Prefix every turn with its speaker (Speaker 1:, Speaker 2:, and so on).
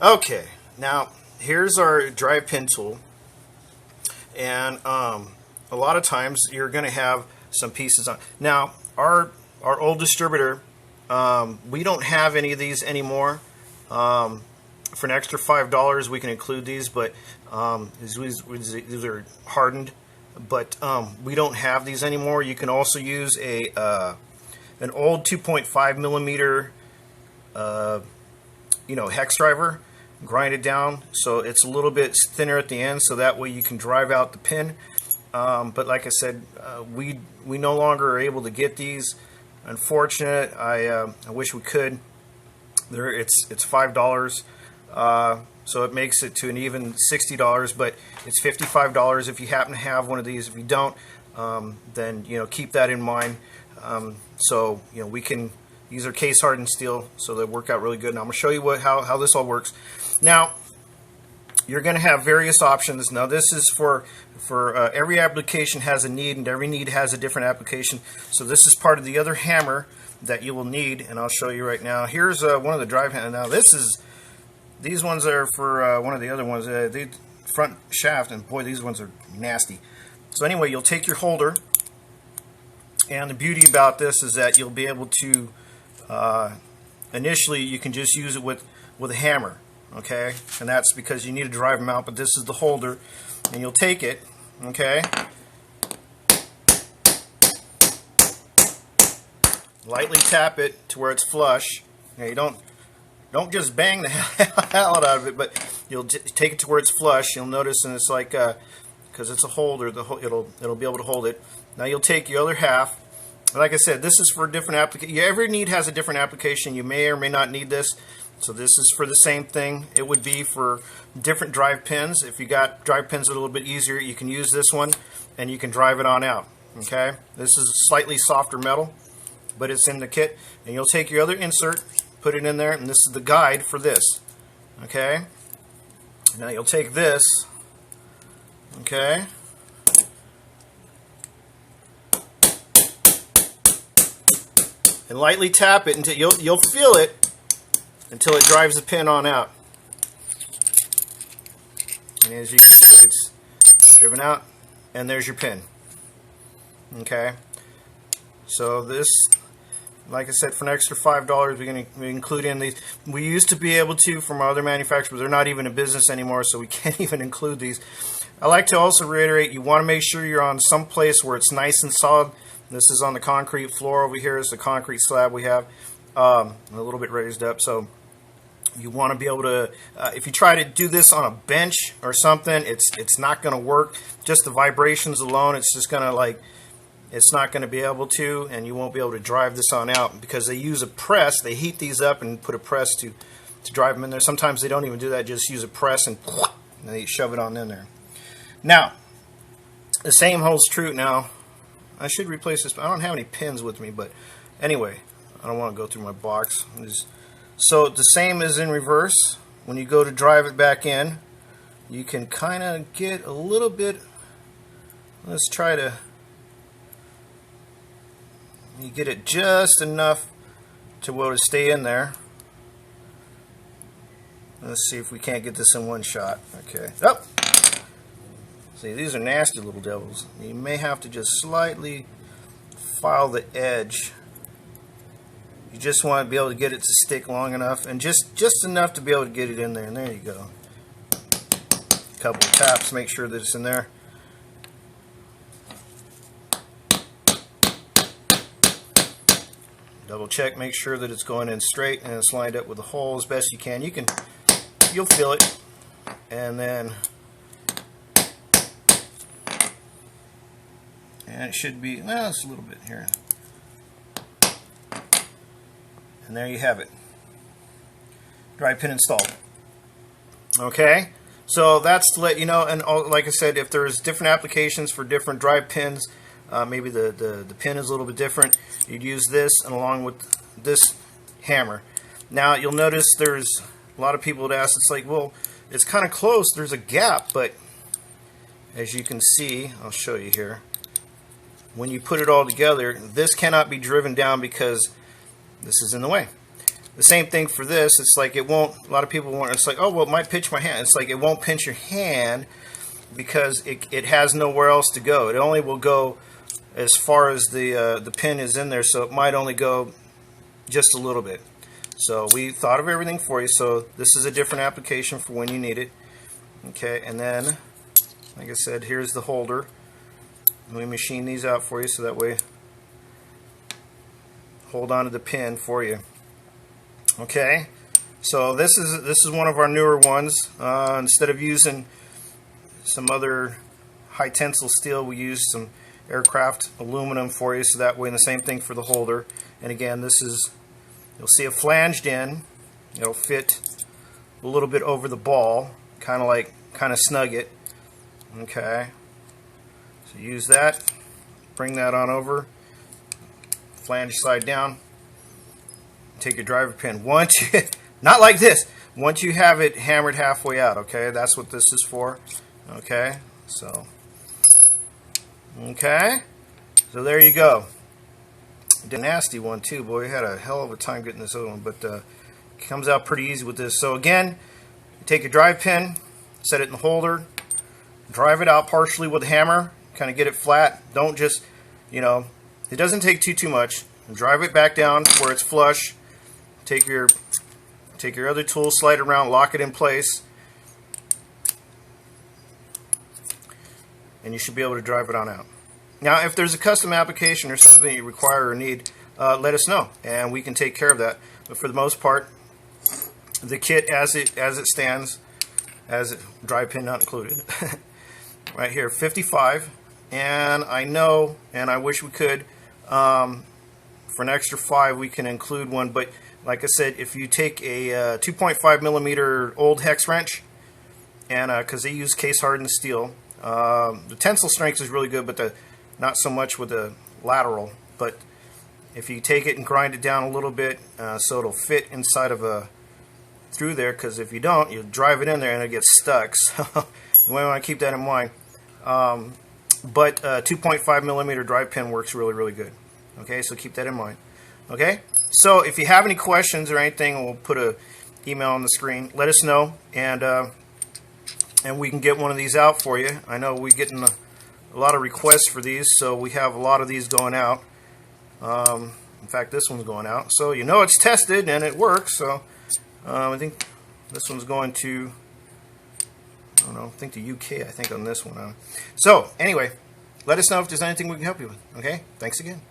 Speaker 1: Okay, now here's our drive pin tool, and a lot of times you're going to have some pieces on. Now our old distributor, we don't have any of these anymore. For an extra $5, we can include these, but these are hardened. But we don't have these anymore. You can also use an old 2.5 millimeter, hex driver. Grind it down so it's a little bit thinner at the end, so that way you can drive out the pin. But like I said, we no longer are able to get these. Unfortunate. I wish we could. It's $5, so it makes it to an even $60, but it's $55 if you happen to have one of these. If you don't, then keep that in mind. So we can. These are case hardened steel, so they work out really good. And I'm going to show you how this all works. Now, you're going to have various options. Now, this is for every application has a need, and every need has a different application. So this is part of the other hammer that you will need, and I'll show you right now. Here's one of the drive hammers. Now, these ones are for one of the other ones. The front shaft, and boy, these ones are nasty. So anyway, you'll take your holder, and the beauty about this is that you'll be able to initially you can just use it with a hammer, okay, and that's because you need a drive mount, but this is the holder, and you'll take it, okay, lightly tap it to where it's flush. Now, you don't just bang the hell out of it, but you'll take it to where it's flush. You'll notice, and it's like because it's a holder, it'll be able to hold it. Now you'll take your other half. Like I said, this is for different applications. Every need has a different application. You may or may not need this. So this is for the same thing. It would be for different drive pins. If you got drive pins that are a little bit easier, you can use this one, and you can drive it on out. Okay? This is slightly softer metal, but it's in the kit. And you'll take your other insert, put it in there, and this is the guide for this. Okay? Now you'll take this. Okay? And lightly tap it until you'll feel it until it drives the pin on out. And as you can see, it's driven out, and there's your pin. Okay. So this, like I said, for an extra $5, we're going to include in these. We used to be able to from other manufacturers, but they're not even in business anymore, so we can't even include these. I like to also reiterate, you want to make sure you're on some place where it's nice and solid. This is on the concrete floor over here. Is the concrete slab we have, a little bit raised up. So you want to be able to, if you try to do this on a bench or something, it's not going to work. Just the vibrations alone, it's just going to it's not going to be able to, and you won't be able to drive this on out because they use a press. They heat these up and put a press to drive them in there. Sometimes they don't even do that. Just use a press and they shove it on in there. Now, the same holds true now. I should replace this. I don't have any pins with me, but anyway, I don't want to go through my box. So the same is in reverse. When you go to drive it back in, you can kind of get a little bit. Let's try to. You get it just enough to be able to stay in there. Let's see if we can't get this in one shot. Okay. Oh. See, these are nasty little devils. You may have to just slightly file the edge. You just want to be able to get it to stick long enough, and just enough to be able to get it in there. And there you go. A couple of taps, make sure that it's in there. Double check, make sure that it's going in straight and it's lined up with the hole as best you can. You'll feel it, and then. And it should be, well, it's a little bit here. And there you have it. Drive pin installed. Okay, so that's to let you know. And like I said, if there's different applications for different drive pins, maybe the pin is a little bit different, you'd use this and along with this hammer. Now you'll notice there's a lot of people would ask, it's like, well, it's kind of close, there's a gap, but as you can see, I'll show you here. When you put it all together, this cannot be driven down because this is in the way. the same thing for this. It's like it won't, a lot of people want, it's like, oh, well, it might pinch my hand. It's like it won't pinch your hand because it has nowhere else to go. It only will go as far as the pin is in there, so it might only go just a little bit. So we thought of everything for you. So this is a different application for when you need it. Okay, and then, like I said, here's the holder. We machine these out for you so that way hold on to the pin for you. Okay, so this is one of our newer ones. Instead of using some other high tensile steel, we use some aircraft aluminum for you, so that way, and the same thing for the holder. And again, this is, you'll see it flanged in. It'll fit a little bit over the ball, kind of snug it. Okay, so use that, bring that on over, flange side down, take your driver pin. Once you, not like this, once you have it hammered halfway out, okay, that's what this is for. Okay, so there you go. The nasty one too, boy, we had a hell of a time getting this other one, but it comes out pretty easy with this. So again, you take your drive pin, set it in the holder, drive it out partially with a hammer, kind of get it flat. Don't just, it doesn't take too much. Drive it back down where it's flush. Take your other tool, slide it around, lock it in place, and you should be able to drive it on out. Now, if there's a custom application or something that you require or need, let us know, and we can take care of that. But for the most part, the kit as it stands, drive pin not included, right here, 55. And I know, and I wish we could, for an extra 5, we can include one. But like I said, if you take a 2.5 millimeter old hex wrench, and because they use case hardened steel, the tensile strength is really good, but not so much with the lateral. But if you take it and grind it down a little bit, so it'll fit inside of through there, because if you don't, you'll drive it in there and it gets stuck. So you might want to keep that in mind. But 2.5 millimeter drive pin works really good. Okay, so keep that in mind. Okay, so if you have any questions or anything, we'll put an email on the screen. Let us know, and we can get one of these out for you. I know we're getting a lot of requests for these, so we have a lot of these going out. In fact, this one's going out, so it's tested and it works. So I think this one's going to, I don't know, I think the UK, I think, on this one. So anyway, let us know if there's anything we can help you with. Okay, thanks again.